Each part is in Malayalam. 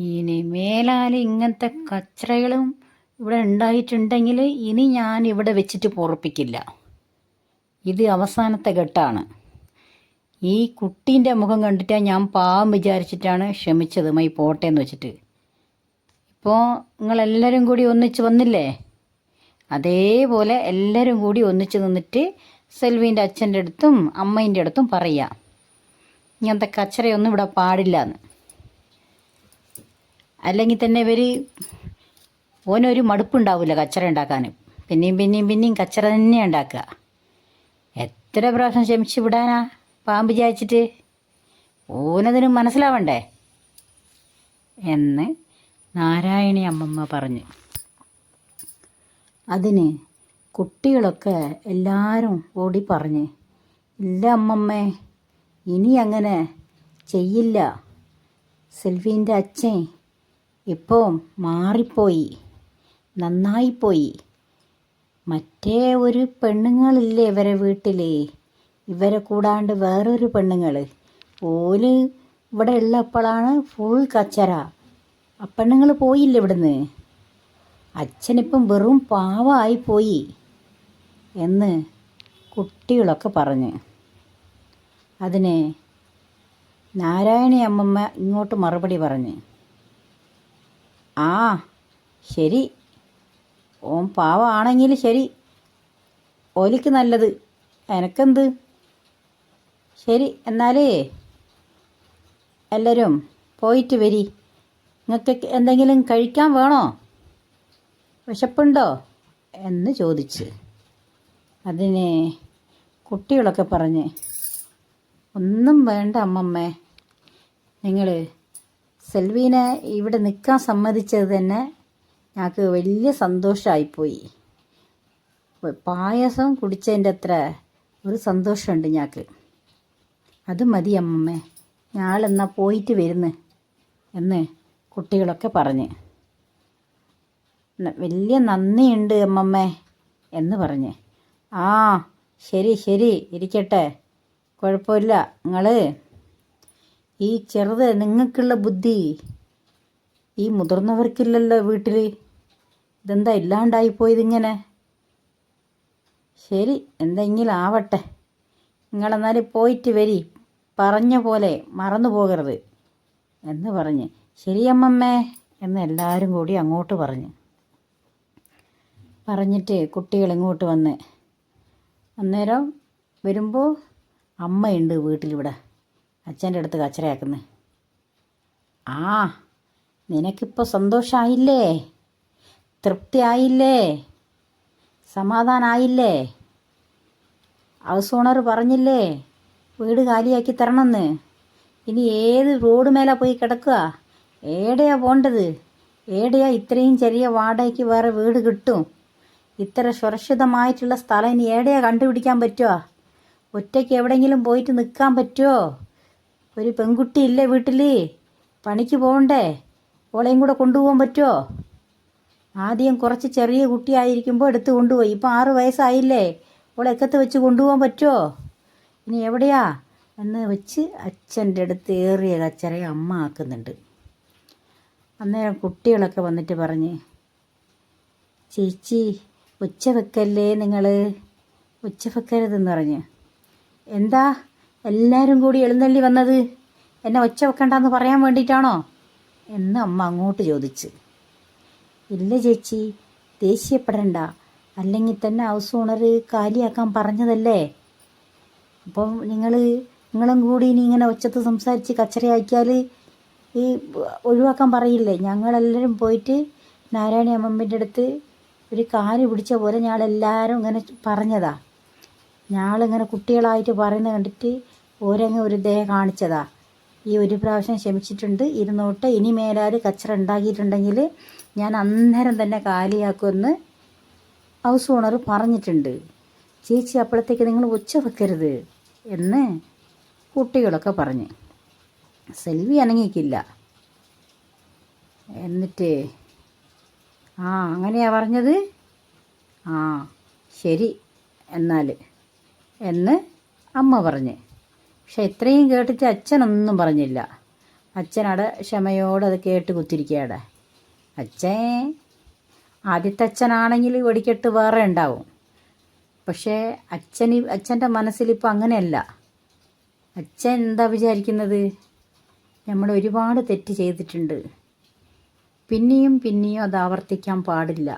ഇനി മേലാൽ ഇങ്ങനത്തെ കച്ചറകളും ഇവിടെ ഉണ്ടായിട്ടുണ്ടെങ്കിൽ ഇനി ഞാൻ ഇവിടെ വെച്ചിട്ട് പൊറപ്പിക്കില്ല. ഇത് അവസാനത്തെ ഘട്ടമാണ്. ഈ കുട്ടീൻ്റെ മുഖം കണ്ടിട്ടാണ് ഞാൻ പാവം വിചാരിച്ചിട്ടാണ് ക്ഷമിച്ചത്, മൈ പോട്ടേന്ന് വെച്ചിട്ട്. ഇപ്പോൾ നിങ്ങളെല്ലാവരും കൂടി ഒന്നിച്ച് വന്നില്ലേ, അതേപോലെ എല്ലാവരും കൂടി ഒന്നിച്ച് നിന്നിട്ട് സെൽവീൻ്റെ അച്ഛൻ്റെ അടുത്തും അമ്മേൻ്റെ അടുത്തും പറയുക, ഇങ്ങനത്തെ കച്ചറയൊന്നും ഇവിടെ പാടില്ല എന്ന്. അല്ലെങ്കിൽ തന്നെ ഓനൊരു മടുപ്പുണ്ടാവില്ല കച്ചറ ഉണ്ടാക്കാൻ. പിന്നെയും കച്ചറ തന്നെ ഉണ്ടാക്കുക. എത്ര പ്രാവശ്യം ക്ഷമിച്ച് വിടാനാ പാമ്പ് വിചാരിച്ചിട്ട്? ഓനതിന് മനസ്സിലാവണ്ടേ എന്ന് നാരായണി അമ്മമ്മ പറഞ്ഞു. അതിന് കുട്ടികളൊക്കെ എല്ലാവരും ഓടി പറഞ്ഞ്, ഇല്ല അമ്മമ്മേ, ഇനി അങ്ങനെ ചെയ്യില്ല. സെൽവീൻ്റെ അച്ഛൻ ഇപ്പോൾ മാറിപ്പോയി, നന്നായിപ്പോയി. മറ്റേ ഒരു പെണ്ണുങ്ങളില്ലേ ഇവരെ വീട്ടിൽ, ഇവരെ കൂടാണ്ട് വേറൊരു പെണ്ണുങ്ങൾ, ഓല് ഇവിടെ ഉള്ളപ്പോഴാണ് ഫുൾ കച്ചറ. ആ പെണ്ണുങ്ങൾ പോയില്ല ഇവിടുന്ന്. അച്ഛനിപ്പം വെറും പാവമായിപ്പോയി എന്ന് കുട്ടികളൊക്കെ പറഞ്ഞ്. അതിന് നാരായണി അമ്മമ്മ ഇങ്ങോട്ട് മറുപടി പറഞ്ഞ്, ആ ശരി, ഓൻ പാവമാണെങ്കിൽ ശരി, ഓലിക്ക് നല്ലത്, എനക്കെന്ത്. ശരി, എന്നാലേ എല്ലാവരും പോയിട്ട് വരി. നിങ്ങൾക്ക് എന്തെങ്കിലും കഴിക്കാൻ വേണോ, വിശപ്പുണ്ടോ എന്ന് ചോദിച്ച്. അതിന് കുട്ടികളൊക്കെ പറഞ്ഞ്, ഒന്നും വേണ്ട അമ്മമ്മേ, നിങ്ങൾ സെൽവീനെ ഇവിടെ നിൽക്കാൻ സമ്മതിച്ചത് തന്നെ ഞങ്ങൾക്ക് വലിയ സന്തോഷമായിപ്പോയി. പായസം കുടിച്ചതിൻ്റെ അത്ര ഒരു സന്തോഷമുണ്ട് ഞങ്ങൾക്ക്. അത് മതി അമ്മമ്മേ, ഞാളെന്നാൽ പോയിട്ട് വരുന്നു എന്ന് കുട്ടികളൊക്കെ പറഞ്ഞ്. വലിയ നന്ദിയുണ്ട് അമ്മമ്മേ എന്ന് പറഞ്ഞ്. ആ ശരി ശരി, ഇരിക്കട്ടെ, കുഴപ്പമില്ല. നിങ്ങൾ ഈ ചെറുത് നിങ്ങൾക്കുള്ള ബുദ്ധി ഈ മുതിർന്നവർക്കില്ലല്ലോ വീട്ടിൽ. ഇതെന്താ ഇല്ലാണ്ടായിപ്പോയതിങ്ങനെ? ശരി, എന്തെങ്കിലും ആവട്ടെ, നിങ്ങളെന്നാലും പോയിട്ട് വരി, പറഞ്ഞ പോലെ മറന്നു പോകരുത് എന്ന് പറഞ്ഞ്. ശരിയമ്മമ്മേ എന്ന് എല്ലാവരും കൂടി അങ്ങോട്ട് പറഞ്ഞിട്ട് കുട്ടികൾ ഇങ്ങോട്ട് വന്ന്. അന്നേരം വരുമ്പോൾ അമ്മയുണ്ട് വീട്ടിലിവിടെ, അച്ഛൻ്റെ അടുത്ത് കച്ചറയാക്കുന്നത്. ആ, നിനക്കിപ്പോൾ സന്തോഷമായില്ലേ, തൃപ്തിയായില്ലേ, സമാധാനമായില്ലേ? ഹൗസ് ഓണർ പറഞ്ഞില്ലേ വീട് കാലിയാക്കി തരണമെന്ന്. ഇനി ഏത് റോഡ് മേലെ പോയി കിടക്കുക? ഏടെയാ പോണ്ടത്? ഏടെയാ ഇത്രയും ചെറിയ വാടകയ്ക്ക് വേറെ വീട് കിട്ടും? ഇത്ര സുരക്ഷിതമായിട്ടുള്ള സ്ഥലം ഇനി ഏടെയാ കണ്ടുപിടിക്കാൻ പറ്റുമോ? ഒറ്റയ്ക്ക് എവിടെയെങ്കിലും പോയിട്ട് നിൽക്കാൻ പറ്റുമോ? ഒരു പെൺകുട്ടി ഇല്ലേ വീട്ടിൽ? പണിക്ക് പോകണ്ടേ? ഓളെയും കൂടെ കൊണ്ടുപോകാൻ പറ്റുമോ? ആദ്യം കുറച്ച് ചെറിയ കുട്ടിയായിരിക്കുമ്പോൾ എടുത്ത് കൊണ്ടുപോയി, ഇപ്പം 6 വയസ്സായില്ലേ, ഓളെ എക്കത്ത് വെച്ച് കൊണ്ടുപോകാൻ പറ്റുമോ? ഇനി എവിടെയാ എന്ന് വെച്ച് അച്ഛൻ്റെ അടുത്ത് ഏറിയ കച്ചറയെ അമ്മ ആക്കുന്നുണ്ട്. അന്നേരം കുട്ടികളൊക്കെ വന്നിട്ട് പറഞ്ഞ്, ചേച്ചി ഉച്ച വെക്കല്ലേ, നിങ്ങൾ ഉച്ച വെക്കരുതെന്ന് പറഞ്ഞ്. എന്താ എല്ലാവരും കൂടി എഴുന്നള്ളി വന്നത്? എന്നെ ഒച്ച വെക്കണ്ടെന്ന് പറയാൻ വേണ്ടിയിട്ടാണോ എന്ന് അമ്മ അങ്ങോട്ട് ചോദിച്ച്. ഇല്ല ചേച്ചി, ദേഷ്യപ്പെടണ്ട, അല്ലെങ്കിൽ തന്നെ ഹൗസ് ഓണർ കാലിയാക്കാൻ പറഞ്ഞതല്ലേ. അപ്പം നിങ്ങളും കൂടി ഇനി ഇങ്ങനെ ഒച്ചത്ത് സംസാരിച്ച് കച്ചറയാക്കിയാൽ ഈ ഒഴിവാക്കാൻ പറയില്ലേ? ഞങ്ങളെല്ലാവരും പോയിട്ട് നാരായണി അമ്മമ്മൻ്റെ അടുത്ത് ഒരു കാല് പിടിച്ച പോലെ ഞങ്ങളെല്ലാവരും ഇങ്ങനെ പറഞ്ഞതാ. ഞങ്ങളിങ്ങനെ കുട്ടികളായിട്ട് പറയുന്നത് കണ്ടിട്ട് ഓരങ്ങ് ഒരു ദയ കാണിച്ചതാ. ഈ ഒരു പ്രാവശ്യം ക്ഷമിച്ചിട്ടുണ്ട്, ഇരുന്നോട്ട്. ഇനി മേലാൽ കച്ചറ ഉണ്ടാക്കിയിട്ടുണ്ടെങ്കിൽ ഞാൻ അന്നേരം തന്നെ കാലിയാക്കുമെന്ന് ഹൗസ് ഓണർ പറഞ്ഞിട്ടുണ്ട്. ചേച്ചി അപ്പോഴത്തേക്ക് നിങ്ങൾ ഒച്ച വെക്കരുത് എന്ന് കുട്ടികളൊക്കെ പറഞ്ഞ്. സെൽവി അനങ്ങിക്കില്ല. എന്നിട്ട് ആ അങ്ങനെയാ പറഞ്ഞത്, ആ ശരി എന്നാൽ എന്ന് അമ്മ പറഞ്ഞ്. പക്ഷെ ഇത്രയും കേട്ടിട്ട് അച്ഛനൊന്നും പറഞ്ഞില്ല. അച്ഛനവിടെ ക്ഷമയോടെ അത് കേട്ട് കുത്തിരിക്കുകയുടെ. അച്ഛൻ ആദ്യത്തെ അച്ഛനാണെങ്കിൽ വെടിക്കെട്ട് വേറെ ഉണ്ടാവും. പക്ഷേ അച്ഛൻ്റെ മനസ്സിലിപ്പോൾ അങ്ങനെയല്ല. അച്ഛൻ എന്താ വിചാരിക്കുന്നത്, നമ്മൾ ഒരുപാട് തെറ്റ് ചെയ്തിട്ടുണ്ട്, പിന്നെയും പിന്നെയും അത് ആവർത്തിക്കാൻ പാടില്ല,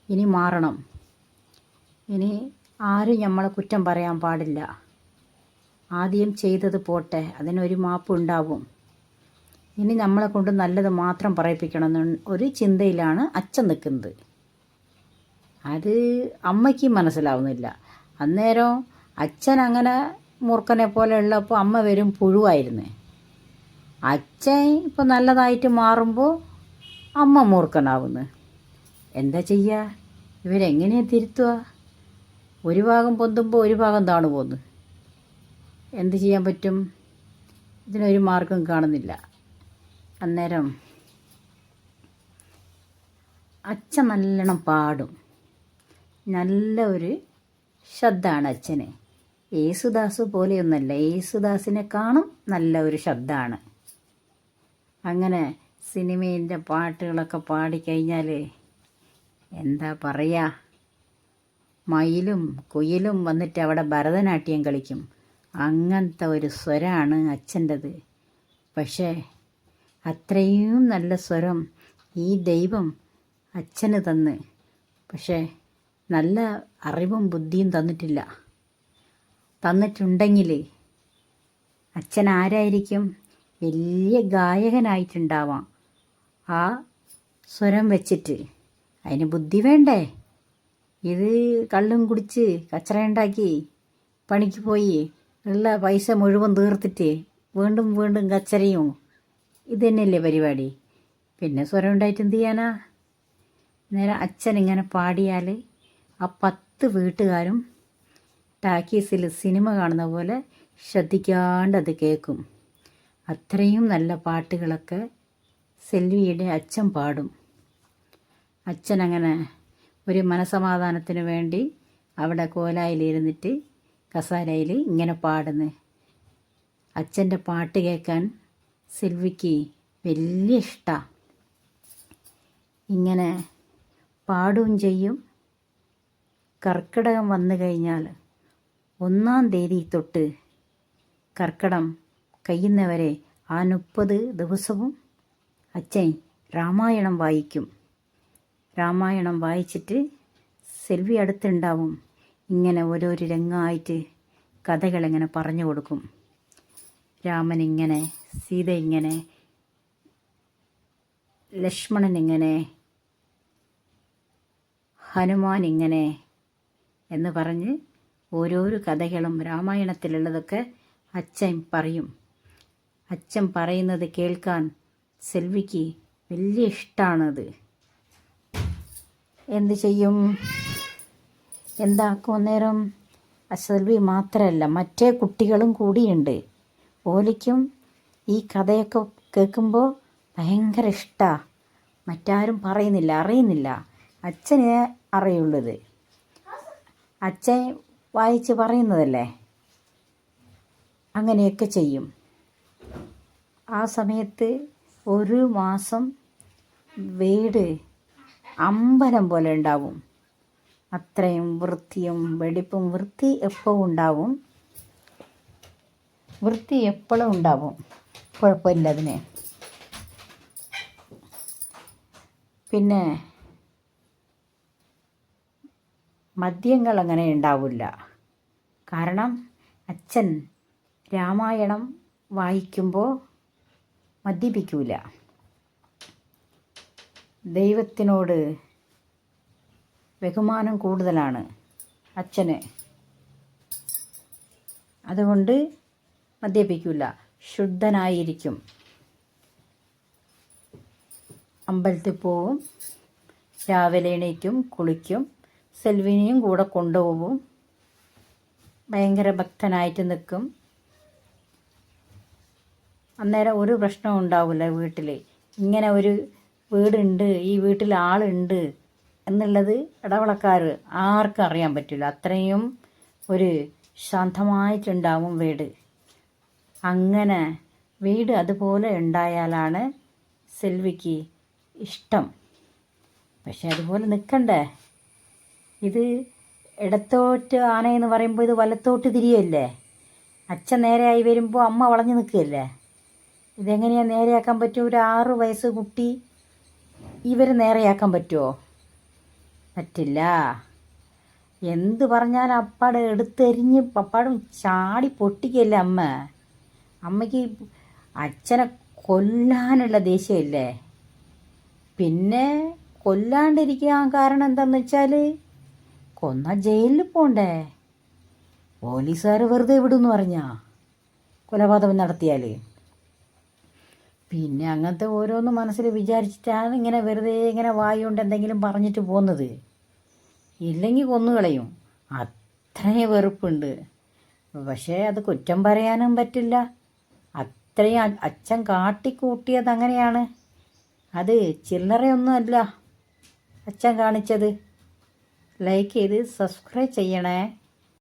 ഇനി മാറണം, ഇനി ആരും നമ്മളെ കുറ്റം പറയാൻ പാടില്ല, ആദ്യം ചെയ്തത് പോട്ടെ, അതിനൊരു മാപ്പ് ഉണ്ടാവും, ഇനി നമ്മളെ കൊണ്ട് നല്ലത് മാത്രം പറയിപ്പിക്കണം എന്ന ഒരു ചിന്തയിലാണ് അച്ഛൻ നിൽക്കുന്നത്. അത് അമ്മയ്ക്ക് മനസ്സിലാവുന്നില്ല. അന്നേരം അച്ഛൻ അങ്ങനെ മൂർഖനെ പോലെ ഉള്ളപ്പോൾ അമ്മ വരും പുഴുവായിരുന്നു. അച്ഛൻ ഇപ്പോൾ നല്ലതായിട്ട് മാറുമ്പോൾ അമ്മ മൂർഖനാവുന്നു. എന്താ ചെയ്യുക, ഇവരെങ്ങനെയാണ് തിരുത്തുക? ഒരു ഭാഗം പൊന്തുമ്പോൾ ഒരു ഭാഗം താണു പോന്നു. എന്ത് ചെയ്യാൻ പറ്റും? ഇതിനൊരു മാർഗം കാണുന്നില്ല. അന്നേരം അച്ഛൻ നല്ലോണം പാടും. നല്ല ഒരു ശബ്ദമാണ് അച്ഛന്. യേശുദാസ് പോലെയൊന്നല്ല, യേശുദാസിനെ കാണും നല്ല ഒരു ശബ്ദമാണ്. അങ്ങനെ സിനിമേൻ്റെ പാട്ടുകളൊക്കെ പാടിക്കഴിഞ്ഞാൽ എന്താ പറയുക, മയിലും കുയിലും വന്നിട്ട് അവിടെ ഭരതനാട്യം കളിക്കും. അങ്ങനത്തെ ഒരു സ്വരമാണ് അച്ഛൻ്റെത്. പക്ഷേ അത്രയും നല്ല സ്വരം ഈ ദൈവം അച്ഛന് തന്ന്, പക്ഷേ നല്ല അറിവും ബുദ്ധിയും തന്നിട്ടില്ല. തന്നിട്ടുണ്ടെങ്കിൽ അച്ഛൻ ആരായിരിക്കും? വലിയ ഗായകനായിട്ടുണ്ടാവാം. ആ സ്വരം വെച്ചിട്ട് അതിന് ബുദ്ധി വേണ്ടേ? ഇത് കള്ളും കുടിച്ച് കച്ചറയുണ്ടാക്കി പണിക്ക് പോയി ഉള്ള പൈസ മുഴുവൻ തീർത്തിട്ട് വീണ്ടും വീണ്ടും കച്ചറയും ഇത് തന്നെയല്ലേ പരിപാടി. പിന്നെ സ്വരം ഉണ്ടായിട്ട് എന്ത് ചെയ്യാനാ? നേരെ അച്ഛൻ ഇങ്ങനെ പാടിയാൽ ആ 10 വീട്ടുകാരും ടാക്കീസിൽ സിനിമ കാണുന്ന പോലെ ശ്രദ്ധിക്കാണ്ട് അത് കേൾക്കും. അത്രയും നല്ല പാട്ടുകളൊക്കെ സെൽവിയുടെ അച്ഛൻ പാടും. അച്ഛൻ അങ്ങനെ ഒരു മനസമാധാനത്തിന് വേണ്ടി അവിടെ കോലായിലിരുന്നിട്ട് കസാരയിൽ ഇങ്ങനെ പാടുന്നു. അച്ഛൻ്റെ പാട്ട് കേൾക്കാൻ സെൽവിക്ക് വലിയ ഇഷ്ടമാണ്. ഇങ്ങനെ പാടുകയും ചെയ്യും. കർക്കിടകം വന്നു കഴിഞ്ഞാൽ 1-ാം തീയതി തൊട്ട് കർക്കിടകം കഴിയുന്നവരെ ആ 30 ദിവസവും അച്ഛൻ രാമായണം വായിക്കും. രാമായണം വായിച്ചിട്ട് സെൽവി അടുത്തുണ്ടാവും. ഇങ്ങനെ ഓരോരോ രംഗമായിട്ട് കഥകളിങ്ങനെ പറഞ്ഞു കൊടുക്കും. രാമൻ ഇങ്ങനെ, സീത ഇങ്ങനെ, ലക്ഷ്മണൻ ഇങ്ങനെ, ഹനുമാൻ ഇങ്ങനെ എന്ന് പറഞ്ഞ് ഓരോരോ കഥകളും രാമായണത്തിലുള്ളതൊക്കെ അച്ഛൻ പറയും. അച്ഛൻ പറയുന്നത് കേൾക്കാൻ സെൽവിക്ക് വലിയ ഇഷ്ടമാണത്. എന്ത് ചെയ്യും, എന്താക്കും അന്നേരം? സെൽവി മാത്രമല്ല, മറ്റേ കുട്ടികളും കൂടിയുണ്ട്. ഓലിക്കും ഈ കഥയൊക്കെ കേൾക്കുമ്പോൾ ഭയങ്കര ഇഷ്ടമാണ്. മറ്റാരും പറയുന്നില്ല, അറിയുന്നില്ല. അച്ഛനെ അറിയുള്ളത്. അച്ഛൻ വായിച്ച് പറയുന്നതല്ലേ. അങ്ങനെയൊക്കെ ചെയ്യും. ആ സമയത്ത് ഒരു മാസം വീട് അമ്പലം പോലെ ഉണ്ടാവും. അത്രയും വൃത്തിയും വെടിപ്പും. വൃത്തി എപ്പോഴും ഉണ്ടാവും. വൃത്തി എപ്പോഴും ഉണ്ടാവും, കുഴപ്പമില്ല അതിന്. പിന്നെ മദ്യങ്ങൾ അങ്ങനെ ഉണ്ടാവില്ല. കാരണം അച്ഛൻ രാമായണം വായിക്കുമ്പോൾ മദ്യപിക്കൂല. ദൈവത്തിനോട് ബഹുമാനം കൂടുതലാണ് അച്ഛന്. അതുകൊണ്ട് മദ്യപിക്കില്ല, ശുദ്ധനായിരിക്കും. അമ്പലത്തിൽ പോവും, രാവിലെ എണീക്കും, കുളിക്കും, സെൽവിനെയും കൂടെ കൊണ്ടുപോകും. ഭയങ്കര ഭക്തനായിട്ട് നിൽക്കും. അന്നേരം ഒരു പ്രശ്നവും ഉണ്ടാവില്ല വീട്ടിൽ. ഇങ്ങനെ ഒരു വീടുണ്ട്, ഈ വീട്ടിൽ ആളുണ്ട് എന്നുള്ളത് ഇടവളക്കാർ ആർക്കും അറിയാൻ പറ്റില്ല. അത്രയും ഒരു ശാന്തമായിട്ടുണ്ടാവും വീട്. അങ്ങനെ വീട് അതുപോലെ ഉണ്ടായാലാണ് സെൽവിക്ക് ഇഷ്ടം. പക്ഷെ അതുപോലെ നിൽക്കണ്ടേ? ഇത് ഇടത്തോട്ട് ആനയെന്ന് പറയുമ്പോൾ ഇത് വലത്തോട്ട് തിരിയല്ലേ? അച്ഛൻ നേരെയായി വരുമ്പോൾ അമ്മ വളഞ്ഞു നിൽക്കുകയല്ലേ? ഇതെങ്ങനെയാണ് നേരെയാക്കാൻ പറ്റുമോ? ഒരു 6 വയസ്സ് കുട്ടി ഇവർ നേരെയാക്കാൻ പറ്റുമോ? പറ്റില്ല. എന്ത് പറഞ്ഞാലും അപ്പാടെ എടുത്തെറിഞ്ഞ് പപ്പാടും ചാടി പൊട്ടിക്കല്ലേ അമ്മ. അമ്മയ്ക്ക് അച്ഛനെ കൊല്ലാനുള്ള ദേഷ്യമില്ലേ? പിന്നെ കൊല്ലാണ്ടിരിക്കാൻ കാരണം എന്താണെന്ന് വെച്ചാൽ കൊന്നാൽ ജയിലിൽ പോണ്ടേ? പോലീസുകാർ വെറുതെ വിടുമെന്ന് പറഞ്ഞാ കൊലപാതകം നടത്തിയാൽ? പിന്നെ അങ്ങനത്തെ ഓരോന്ന് മനസ്സിൽ വിചാരിച്ചിട്ടാണ് ഇങ്ങനെ വെറുതെ ഇങ്ങനെ വായുകൊണ്ട് എന്തെങ്കിലും പറഞ്ഞിട്ട് പോകുന്നത്. ഇല്ലെങ്കിൽ കൊന്നുകളയും. അത്രയും വെറുപ്പുണ്ട്. പക്ഷേ അത് കുറ്റം പറയാനും പറ്റില്ല. അത്രയും അച്ഛൻ കാട്ടിക്കൂട്ടിയത് അങ്ങനെയാണ്. അത് ചില്ലറയൊന്നും അല്ല അച്ഛൻ കാണിച്ചത്. ലൈക്ക് ചെയ്ത് സബ്സ്ക്രൈബ് ചെയ്യണേ.